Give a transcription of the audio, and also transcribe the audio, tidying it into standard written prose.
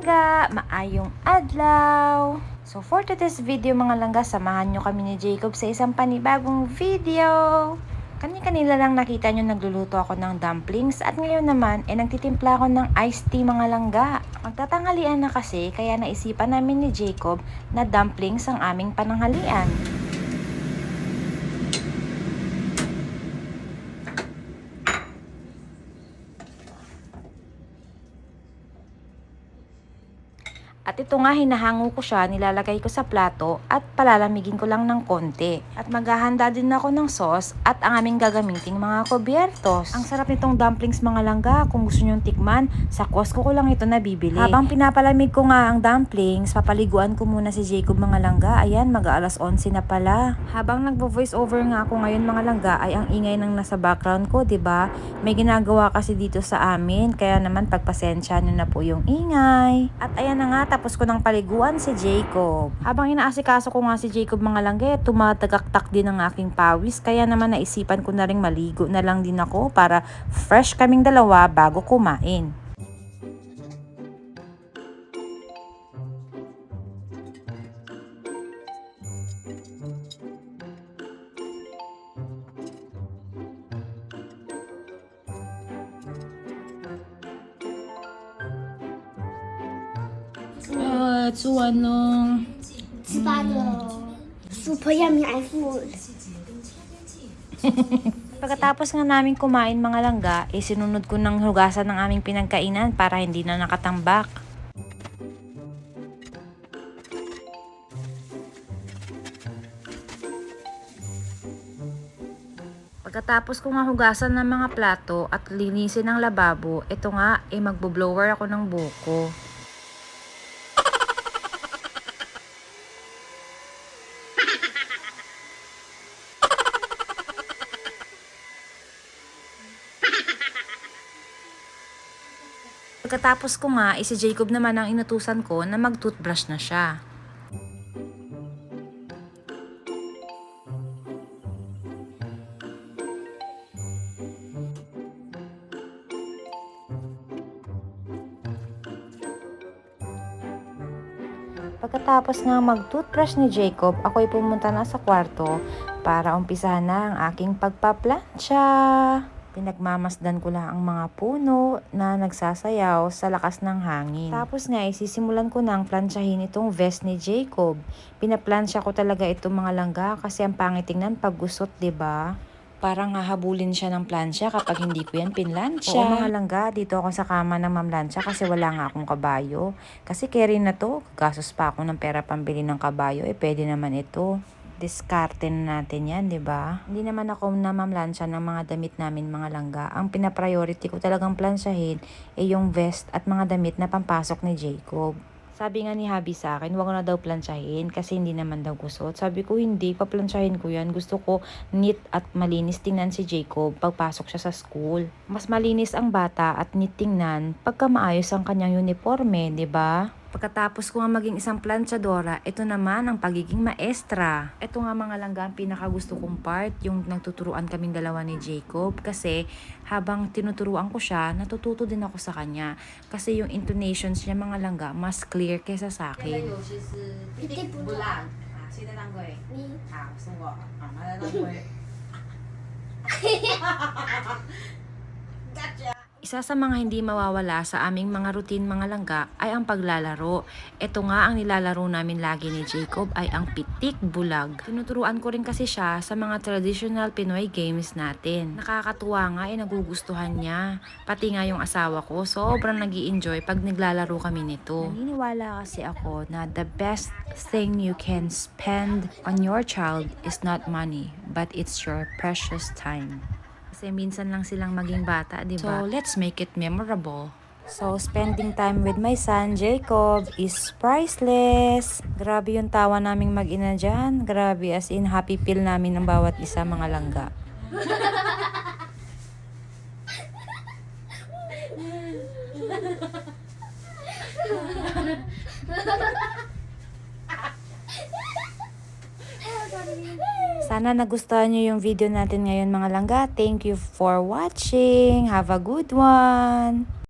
langga, maayong adlaw. So for today's video mga langga, samahan nyo kami ni Jacob sa isang panibagong video. Kanina lang nakita nyo nagluluto ako ng dumplings at ngayon naman nagtitimpla ako ng iced tea mga langga. Magtatanghalian na kasi kaya naisipan namin ni Jacob na dumplings ang aming pananghalian. At ito nga, hinahango ko siya, nilalagay ko sa plato at palalamigin ko lang ng konti. At maghahanda din ako ng sauce at ang aming gagamiting mga kubyertos. Ang sarap nitong dumplings mga langga. Kung gusto nyong tikman, sa Costco ko lang ito nabibili. Habang pinapalamig ko nga ang dumplings, papaliguan ko muna si Jacob mga langga. Ayan, mag-aalas 11 na pala. Habang nagvo-voice over nga ako ngayon mga langga, ay ang ingay ng nasa background ko, 'di ba? May ginagawa kasi dito sa amin, kaya naman pagpasensya nyo na po yung ingay. At ayan na nga, tapos ko ng paliguan si Jacob. Habang inaasikaso ko nga si Jacob mga langga, tumatagaktak din ang aking pawis. Kaya naman naisipan ko na rin maligo na lang din ako para fresh kaming dalawa bago kumain.吃完喽。吃饭了，Super Yummy iFood。 Pagkatapos nga namin kumain mga langga, sinunod ko ng hugasan ng aming pinagkainan para hindi na nakatambak. Pagkatapos ko nga hugasan ng mga plato at linisin ng lababo, ito nga magbo-blower ako ng buko. Pagkatapos ko nga, si Jacob naman ang inutusan ko na mag-toothbrush na siya. Pagkatapos nga mag-toothbrush ni Jacob, ako'y pumunta na sa kwarto para umpisahan na ang aking pagpaplansya. Pinagmamasdan ko lang ang mga puno na nagsasayaw sa lakas ng hangin. Tapos nga, sisimulan ko nang plansyahin itong vest ni Jacob. Pinaplansya ko talaga itong mga langga kasi ang pangit tingnan pag gusot, 'di ba? Parang hahabulin siya ng plansya kapag hindi ko yan pinlansya. Oo mga langga, dito ako sa kama ng mamlansya kasi wala nga akong kabayo. Kasi carry na to, gasos pa ako ng pera pambili ng kabayo, pwede naman ito. Diskarte na natin yan, di ba? Hindi naman ako namamlansya ng mga damit namin mga langga. Ang pinapriority ko talagang plansyahin yung vest at mga damit na pampasok ni Jacob. Sabi nga ni Habi sa akin, wag na daw plansyahin kasi hindi naman daw gusot. Sabi ko, hindi, paplansyahin ko yan. Gusto ko neat at malinis tingnan si Jacob pagpasok siya sa school. Mas malinis ang bata at neat tingnan pagka maayos ang kanyang uniforme, di ba? Pagkatapos ko nga maging isang planchadora, ito naman ang pagiging maestra. Ito nga mga langga ang pinakagusto kong part, yung nagtuturuan kaming dalawa ni Jacob. Kasi habang tinuturuan ko siya, natututo din ako sa kanya. Kasi yung intonations niya mga langga, mas clear kaysa sa akin. Isa sa mga hindi mawawala sa aming mga routine mga langga ay ang paglalaro. Ito nga ang nilalaro namin lagi ni Jacob ay ang pitik bulag. Tinuturuan ko rin kasi siya sa mga traditional Pinoy games natin. Nakakatuwa nga nagugustuhan niya. Pati nga yung asawa ko, sobrang nag-i-enjoy pag naglalaro kami nito. Naniniwala kasi ako na the best thing you can spend on your child is not money, but it's your precious time. Kasi minsan lang silang maging bata, di ba? So, let's make it memorable. So, spending time with my son, Jacob, is priceless. Grabe yung tawa naming mag-ina dyan. Grabe, as in, happy pill namin ng bawat isa mga langga. Sana nagustuhan nyo yung video natin ngayon mga langga. Thank you for watching. Have a good one!